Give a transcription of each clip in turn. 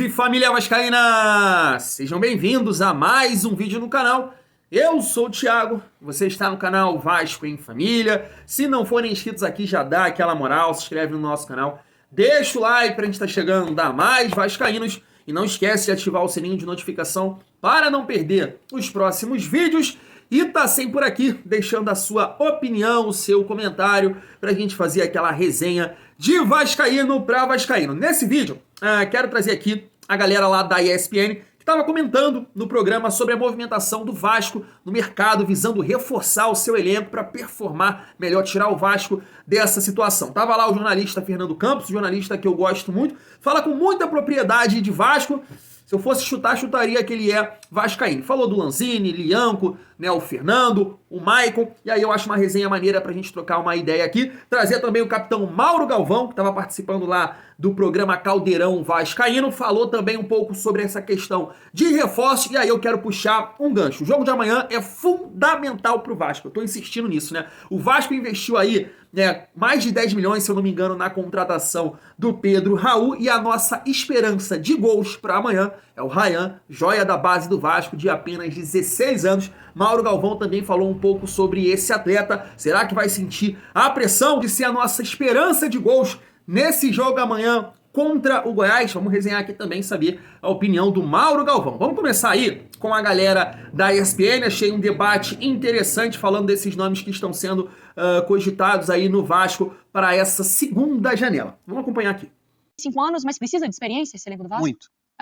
Salve família vascaína! Sejam bem-vindos a mais um vídeo no canal. Eu sou o Thiago, você está no canal Vasco em Família. Se não forem inscritos aqui, já dá aquela moral, se inscreve no nosso canal. Deixa o like pra gente estar chegando a mais vascaínos. E não esquece de ativar o sininho de notificação para não perder os próximos vídeos. E tá sempre por aqui, deixando a sua opinião, o seu comentário, pra gente fazer aquela resenha de vascaíno pra vascaíno. Nesse vídeo, quero trazer aqui a galera lá da ESPN, que estava comentando no programa sobre a movimentação do Vasco no mercado, visando reforçar o seu elenco para performar melhor, tirar o Vasco dessa situação. Tava lá o jornalista Fernando Campos, jornalista que eu gosto muito, fala com muita propriedade de Vasco. Se eu fosse chutar, chutaria que ele é vascaíno. Falou do Lanzini, Lianco, né, o Fernando, o Maicon, e aí eu acho uma resenha maneira pra gente trocar uma ideia aqui. Trazer também o capitão Mauro Galvão, que estava participando lá do programa Caldeirão Vascaíno, falou também um pouco sobre essa questão de reforço, e aí eu quero puxar um gancho. O jogo de amanhã é fundamental pro Vasco, eu tô insistindo nisso, né? O Vasco investiu aí mais de 10 milhões, se eu não me engano, na contratação do Pedro Raul, e a nossa esperança de gols para amanhã é o Ryan, joia da base do Vasco, de apenas 16 anos. Mauro Galvão também falou um pouco sobre esse atleta. Será que vai sentir a pressão de ser a nossa esperança de gols nesse jogo amanhã contra o Goiás? Vamos resenhar aqui também, saber a opinião do Mauro Galvão. Vamos começar aí com a galera da ESPN. Achei um debate interessante falando desses nomes que estão sendo cogitados aí no Vasco para essa segunda janela. Vamos acompanhar aqui. 5 anos, mas precisa de experiência esse elenco do Vasco?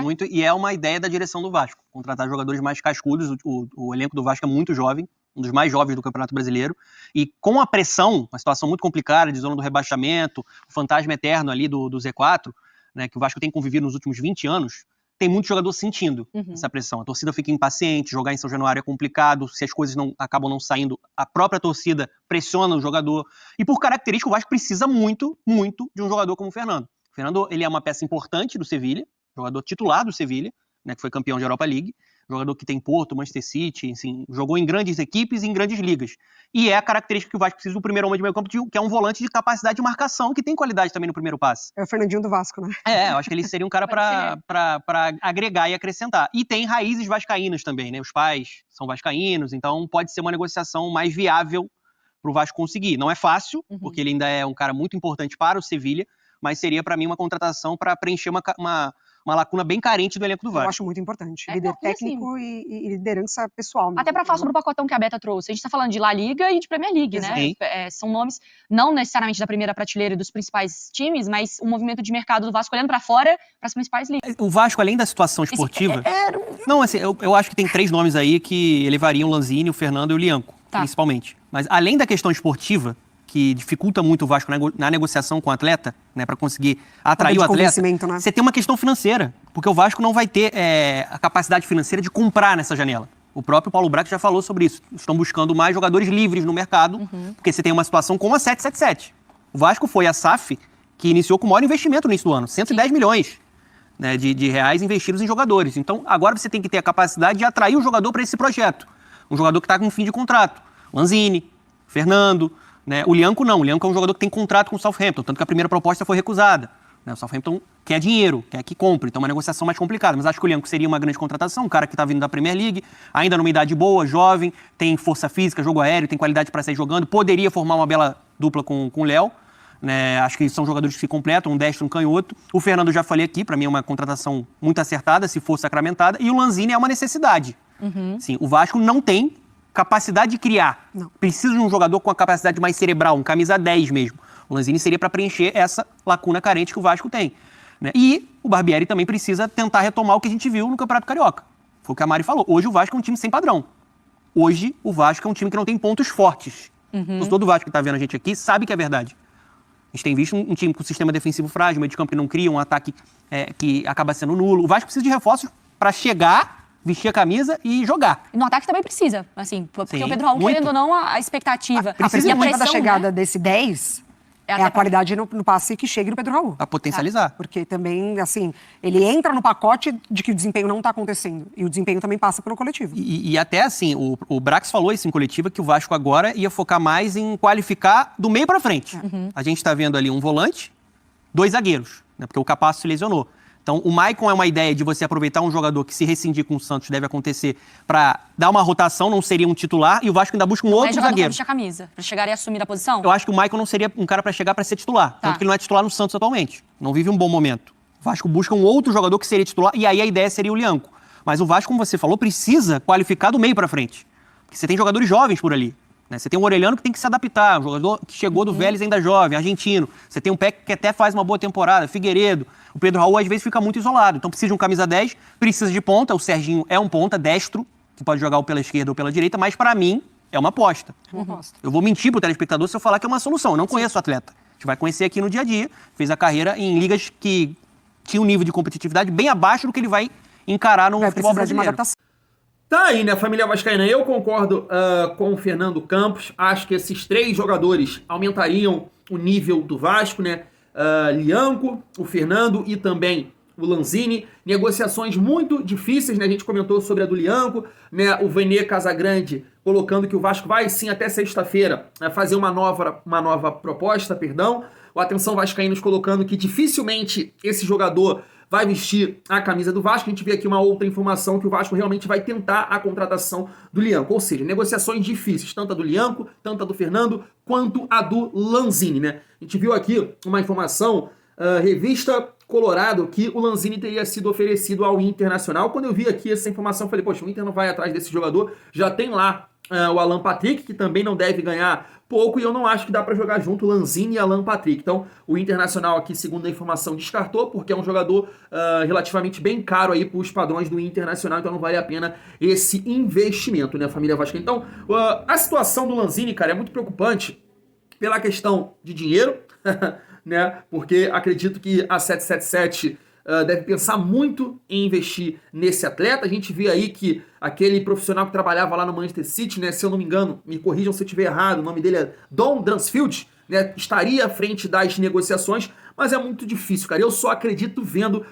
Muito, e é uma ideia da direção do Vasco, contratar jogadores mais cascudos. O elenco do Vasco é muito jovem, um dos mais jovens do Campeonato Brasileiro, e com a pressão, uma situação muito complicada de zona do rebaixamento, o fantasma eterno ali do Z4, né, que o Vasco tem convivido nos últimos 20 anos, tem muito jogador sentindo essa pressão. A torcida fica impaciente, jogar em São Januário é complicado, se as coisas acabam não saindo, a própria torcida pressiona o jogador, e por característica o Vasco precisa muito, muito de um jogador como o Fernando. O Fernando, ele é uma peça importante do Sevilha, jogador titular do Sevilha, né, que foi campeão de Europa League, jogador que tem Porto, Manchester City, assim, jogou em grandes equipes e em grandes ligas. E é a característica que o Vasco precisa do primeiro homem de meio campo, que é um volante de capacidade de marcação, que tem qualidade também no primeiro passe. É o Fernandinho do Vasco, né? Eu acho que ele seria um cara para agregar e acrescentar. E tem raízes vascaínas também, né? Os pais são vascaínos, então pode ser uma negociação mais viável para o Vasco conseguir. Não é fácil, porque ele ainda é um cara muito importante para o Sevilha, mas seria para mim uma contratação para preencher uma lacuna bem carente do elenco do Vasco. Eu acho muito importante. Líder técnico e liderança pessoal. Até para falar sobre o pacotão que a Beta trouxe. A gente tá falando de La Liga e de Premier League, né? São nomes, não necessariamente da primeira prateleira e dos principais times, mas um movimento de mercado do Vasco olhando para fora, para as principais ligas. O Vasco, além da situação esportiva... Não, assim, eu acho que tem 3 nomes aí que elevariam o Lanzini, o Fernando e o Lianco, principalmente. Mas além da questão esportiva, que dificulta muito o Vasco na negociação com o atleta, né, para conseguir atrair o atleta, né? Você tem uma questão financeira, porque o Vasco não vai ter a capacidade financeira de comprar nessa janela. O próprio Paulo Brax já falou sobre isso. Estão buscando mais jogadores livres no mercado, porque você tem uma situação como a 777. O Vasco foi a SAF que iniciou com o maior investimento no início do ano, 110 milhões né, de reais investidos em jogadores. Então, agora você tem que ter a capacidade de atrair o jogador para esse projeto. Um jogador que está com fim de contrato. Lanzini, Fernando... Né? O Lianco não, o Lianco é um jogador que tem contrato com o Southampton, tanto que a primeira proposta foi recusada. Né? O Southampton quer dinheiro, quer que compre, então é uma negociação mais complicada. Mas acho que o Lianco seria uma grande contratação, um cara que está vindo da Premier League, ainda numa idade boa, jovem, tem força física, jogo aéreo, tem qualidade para sair jogando, poderia formar uma bela dupla com o Léo. Né? Acho que são jogadores que se completam, um destro, um canhoto. O Fernando já falei aqui, para mim é uma contratação muito acertada, se for sacramentada, e o Lanzini é uma necessidade. Sim, o Vasco não tem capacidade de criar. Não. Precisa de um jogador com a capacidade mais cerebral, um camisa 10 mesmo. O Lanzini seria para preencher essa lacuna carente que o Vasco tem. Né? E o Barbieri também precisa tentar retomar o que a gente viu no Campeonato Carioca. Foi o que a Mari falou. Hoje o Vasco é um time sem padrão. Hoje o Vasco é um time que não tem pontos fortes. Todo Vasco que está vendo a gente aqui sabe que é verdade. A gente tem visto um time com sistema defensivo frágil, meio de campo que não cria, um ataque que acaba sendo nulo. O Vasco precisa de reforços para chegar, vestir a camisa e jogar. E no ataque também precisa, assim, porque o Pedro Raul, querendo ou não, a expectativa. Precisa muito da chegada desse 10 é a qualidade no passe que chega no Pedro Raul. A potencializar. Porque também, assim, ele entra no pacote de que o desempenho não está acontecendo. E o desempenho também passa pelo coletivo. E até assim, o Brax falou isso em coletiva, que o Vasco agora ia focar mais em qualificar do meio para frente. A gente está vendo ali um volante, 2 zagueiros, né, porque o Capasso se lesionou. Então, o Maicon é uma ideia de você aproveitar um jogador que se rescindir com o Santos deve acontecer para dar uma rotação, não seria um titular, e o Vasco ainda busca um outro zagueiro. Pra vestir a camisa, pra chegar e assumir a posição? Eu acho que o Maicon não seria um cara para chegar para ser titular, tanto que ele não é titular no Santos atualmente. Não vive um bom momento. O Vasco busca um outro jogador que seria titular, e aí a ideia seria o Lianco. Mas o Vasco, como você falou, precisa qualificar do meio para frente. Porque você tem jogadores jovens por ali. Né? Você tem um Orelhano que tem que se adaptar, um jogador que chegou do Vélez ainda jovem, argentino. Você tem um Peck que até faz uma boa temporada, Figueiredo. O Pedro Raul, às vezes, fica muito isolado. Então precisa de um camisa 10, precisa de ponta. O Serginho é um ponta destro, que pode jogar ou pela esquerda ou pela direita, mas para mim é uma aposta. Eu vou mentir pro telespectador se eu falar que é uma solução. Eu não conheço o atleta. A gente vai conhecer aqui no dia a dia. Fez a carreira em ligas que tinham um nível de competitividade bem abaixo do que ele vai encarar no futebol brasileiro. Tá aí, né, família vascaína? Eu concordo com o Fernando Campos. Acho que esses 3 jogadores aumentariam o nível do Vasco, né? Lianco, o Fernando e também o Lanzini. Negociações muito difíceis, né? A gente comentou sobre a do Lianco, né? O Vene Casagrande colocando que o Vasco vai sim até sexta-feira fazer uma nova proposta, perdão. O Atenção Vascaínos colocando que dificilmente esse jogador vai vestir a camisa do Vasco. A gente vê aqui uma outra informação que o Vasco realmente vai tentar a contratação do Lianco. Ou seja, negociações difíceis, tanto a do Lianco, tanto a do Fernando, quanto a do Lanzini, né? A gente viu aqui uma informação, revista Colorado, que o Lanzini teria sido oferecido ao Internacional. Quando eu vi aqui essa informação, eu falei, poxa, o Inter não vai atrás desse jogador. Já tem lá o Alan Patrick, que também não deve ganhar pouco, e eu não acho que dá para jogar junto Lanzini e Alan Patrick. Então, o Internacional aqui, segundo a informação, descartou, porque é um jogador relativamente bem caro aí para os padrões do Internacional, então não vale a pena esse investimento, né, família Vasco? Então, a situação do Lanzini, cara, é muito preocupante pela questão de dinheiro, né, porque acredito que a 777 deve pensar muito em investir nesse atleta. A gente vê aí que aquele profissional que trabalhava lá no Manchester City, né, se eu não me engano, me corrijam se eu estiver errado, o nome dele é Don Dransfield, né, estaria à frente das negociações, mas é muito difícil, cara. Eu só acredito vendo,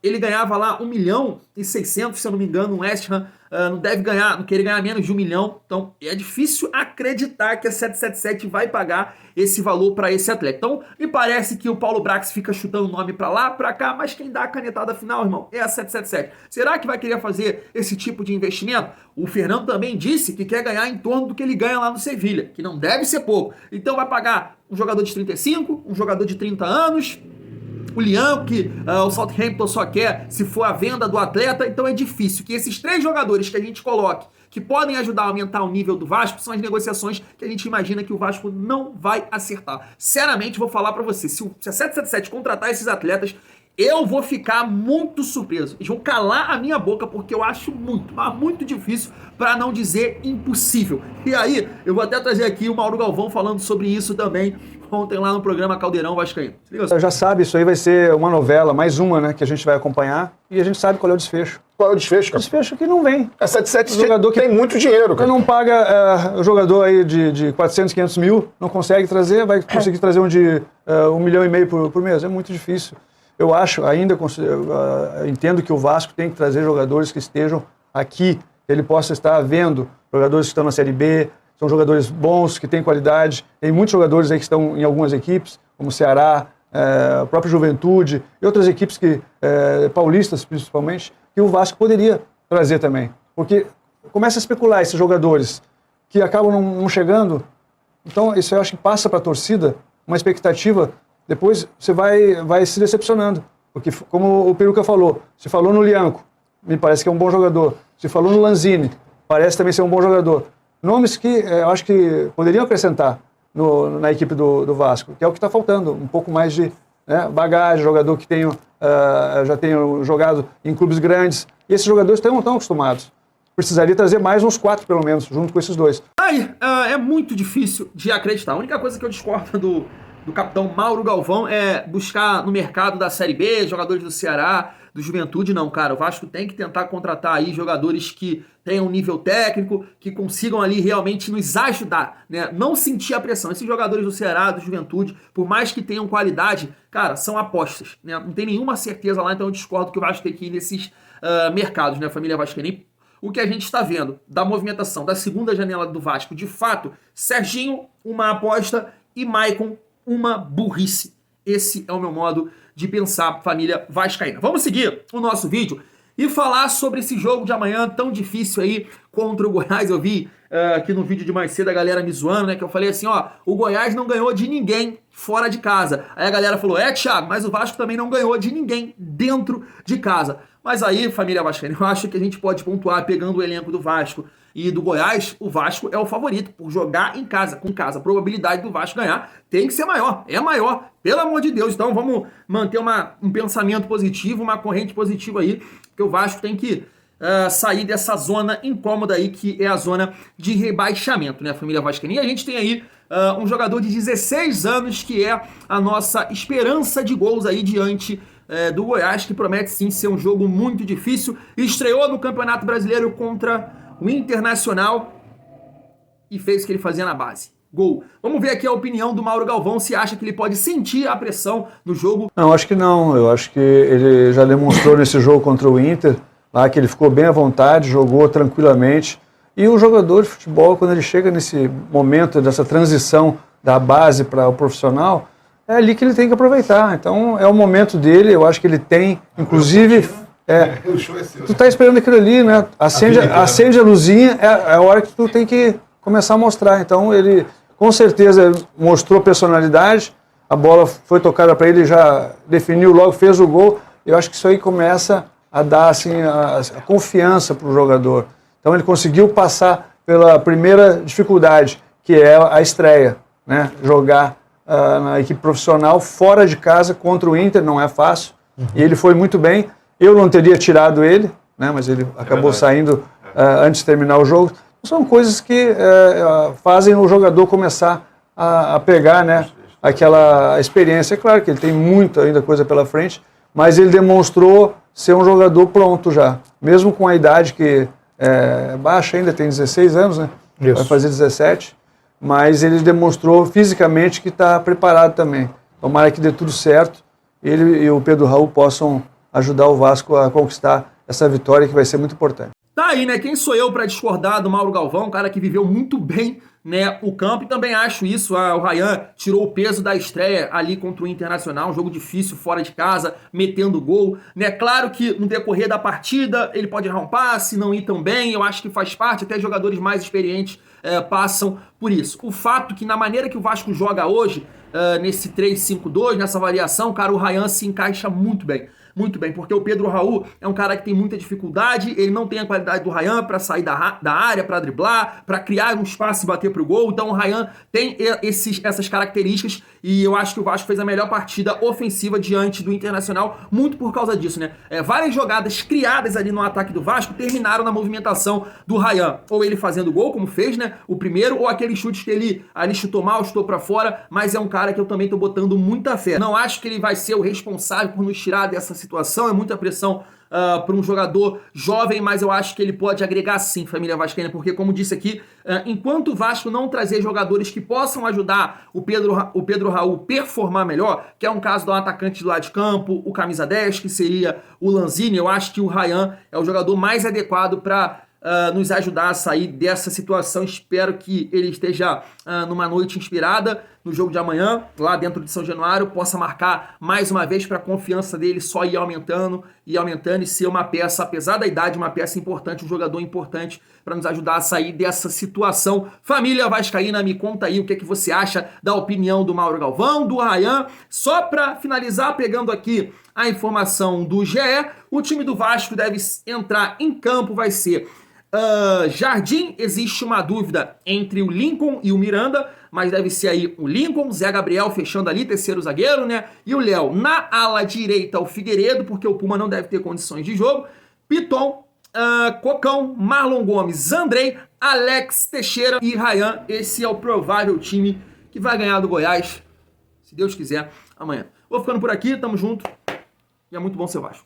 ele ganhava lá 1.600.000, se eu não me engano, o West Ham não deve ganhar, não querer ganhar menos de 1 milhão, então é difícil acreditar que a 777 vai pagar esse valor para esse atleta. Então, me parece que o Paulo Brax fica chutando o nome para lá, para cá, mas quem dá a canetada final, irmão, é a 777. Será que vai querer fazer esse tipo de investimento? O Fernando também disse que quer ganhar em torno do que ele ganha lá no Sevilha, que não deve ser pouco. Então vai pagar um jogador de 35, um jogador de 30 anos, o Lianco, que o Southampton só quer se for a venda do atleta. Então é difícil que esses 3 jogadores que a gente coloque, que podem ajudar a aumentar o nível do Vasco, são as negociações que a gente imagina que o Vasco não vai acertar. Sinceramente, vou falar pra você, se a 777 contratar esses atletas, eu vou ficar muito surpreso. Eles vão calar a minha boca, porque eu acho muito, mas muito difícil, para não dizer impossível. E aí, eu vou até trazer aqui o Mauro Galvão falando sobre isso também, ontem lá no programa Caldeirão Vascaíno. Já sabe, isso aí vai ser uma novela, mais uma, né, que a gente vai acompanhar, e a gente sabe qual é o desfecho. Qual é o desfecho, cara? O desfecho que não vem. A 777 jogador que tem muito dinheiro, cara. Não paga o jogador aí de 400, 500 mil, não consegue trazer, vai conseguir trazer um de 1,5 milhão por mês. É muito difícil. Eu acho, ainda entendo que o Vasco tem que trazer jogadores que estejam aqui, que ele possa estar vendo jogadores que estão na Série B, são jogadores bons, que têm qualidade. Tem muitos jogadores aí que estão em algumas equipes, como o Ceará, a própria Juventude e outras equipes paulistas principalmente, que o Vasco poderia trazer também. Porque começa a especular esses jogadores que acabam não chegando. Então isso eu acho que passa para a torcida uma expectativa. Depois você vai se decepcionando. Porque, como o Peruca falou, se falou no Lianco, me parece que é um bom jogador. Se falou no Lanzini, parece também ser um bom jogador. Nomes que eu acho que poderiam acrescentar na equipe do Vasco, que é o que está faltando. Um pouco mais de bagagem, jogador que já tenha jogado em clubes grandes. E esses jogadores estão acostumados. Precisaria trazer mais uns 4, pelo menos, junto com esses 2. É muito difícil de acreditar. A única coisa que eu discordo do capitão Mauro Galvão é buscar no mercado da Série B, jogadores do Ceará, do Juventude. Não, cara, o Vasco tem que tentar contratar aí jogadores que tenham um nível técnico, que consigam ali realmente nos ajudar, né? Não sentir a pressão. Esses jogadores do Ceará, do Juventude, por mais que tenham qualidade, cara, são apostas, né? Não tem nenhuma certeza lá, então eu discordo que o Vasco tem que ir nesses mercados, né, família vascaína? O que a gente está vendo da movimentação da segunda janela do Vasco, de fato, Serginho, uma aposta, e Maicon, uma burrice. Esse é o meu modo de pensar, família vascaína. Vamos seguir o nosso vídeo e falar sobre esse jogo de amanhã tão difícil aí contra o Goiás. Eu vi aqui no vídeo de mais cedo a galera me zoando, né, que eu falei assim, ó, o Goiás não ganhou de ninguém fora de casa. Aí a galera falou, Thiago, mas o Vasco também não ganhou de ninguém dentro de casa. Mas aí, família vascaína, eu acho que a gente pode pontuar pegando o elenco do Vasco e do Goiás, o Vasco é o favorito por jogar em casa, com casa. A probabilidade do Vasco ganhar tem que ser maior, é maior, pelo amor de Deus. Então vamos manter um pensamento positivo, uma corrente positiva aí, porque o Vasco tem que sair dessa zona incômoda aí, que é a zona de rebaixamento, né, família vascaína? E a gente tem aí um jogador de 16 anos que é a nossa esperança de gols aí diante do Goiás, que promete sim ser um jogo muito difícil. Estreou no Campeonato Brasileiro contra o Internacional e fez o que ele fazia na base. Gol. Vamos ver aqui a opinião do Mauro Galvão, se acha que ele pode sentir a pressão no jogo. Não, acho que não. Eu acho que ele já demonstrou nesse jogo contra o Inter, lá que ele ficou bem à vontade, jogou tranquilamente. E o jogador de futebol, quando ele chega nesse momento dessa transição da base para o profissional, é ali que ele tem que aproveitar. Então é o momento dele, eu acho que ele tem, inclusive... tu tá esperando aquilo ali, né? Acende a luzinha, é a hora que tu tem que começar a mostrar. Então ele, com certeza, mostrou personalidade, a bola foi tocada para ele, já definiu logo, fez o gol. Eu acho que isso aí começa a dar assim, a confiança para o jogador. Então ele conseguiu passar pela primeira dificuldade, que é a estreia, né? Jogar na equipe profissional, fora de casa, contra o Inter, não é fácil. E ele foi muito bem. Eu não teria tirado ele, né? Mas ele acabou saindo antes de terminar o jogo. São coisas que fazem o jogador começar a pegar, né, aquela experiência. É claro que ele tem muita ainda coisa pela frente, mas ele demonstrou ser um jogador pronto já. Mesmo com a idade que é baixa ainda, tem 16 anos, né? Isso. Vai fazer 17. Mas ele demonstrou fisicamente que está preparado também. Tomara que dê tudo certo, ele e o Pedro Raul possam ajudar o Vasco a conquistar essa vitória que vai ser muito importante. Tá aí, né? Quem sou eu para discordar do Mauro Galvão, um cara que viveu muito bem, né, o campo, e também acho isso. O Ryan tirou o peso da estreia ali contra o Internacional, um jogo difícil fora de casa, metendo gol, né? Claro que no decorrer da partida ele pode errar um passe, não ir tão bem, eu acho que faz parte, até jogadores mais experientes passam por isso. O fato que na maneira que o Vasco joga hoje, nesse 3-5-2, nessa variação, cara, o Ryan se encaixa muito bem. Muito bem, porque o Pedro Raul é um cara que tem muita dificuldade, ele não tem a qualidade do Ryan para sair da área, para driblar, para criar um espaço e bater pro gol. Então o Ryan tem essas características e eu acho que o Vasco fez a melhor partida ofensiva diante do Internacional, muito por causa disso, né? Várias jogadas criadas ali no ataque do Vasco terminaram na movimentação do Ryan. Ou ele fazendo gol, como fez, né? O primeiro, ou aquele chute que ele ali chutou mal, chutou para fora, mas é um cara que eu também tô botando muita fé. Não acho que ele vai ser o responsável por nos tirar dessa situação, é muita pressão para um jogador jovem, mas eu acho que ele pode agregar sim, família vascaína, porque como disse aqui, enquanto o Vasco não trazer jogadores que possam ajudar o Pedro Raul performar melhor, que é um caso do atacante do lado de campo, o camisa 10, que seria o Lanzini, eu acho que o Ryan é o jogador mais adequado para nos ajudar a sair dessa situação. Espero que ele esteja numa noite inspirada no jogo de amanhã, lá dentro de São Januário, possa marcar mais uma vez para a confiança dele só ir aumentando e ser uma peça, apesar da idade, uma peça importante, um jogador importante para nos ajudar a sair dessa situação. Família vascaína, me conta aí o que você acha da opinião do Mauro Galvão, do Ryan. Só para finalizar, pegando aqui a informação do GE, o time do Vasco deve entrar em campo, vai ser Jardim. Existe uma dúvida entre o Lincoln e o Miranda, mas deve ser aí o Lincoln, Zé Gabriel fechando ali, terceiro zagueiro, né? E o Léo na ala direita, o Figueiredo, porque o Puma não deve ter condições de jogo. Piton, Cocão, Marlon Gomes, Andrei, Alex Teixeira e Ryan. Esse é o provável time que vai ganhar do Goiás, se Deus quiser, amanhã. Vou ficando por aqui, tamo junto e é muito bom ser Vasco.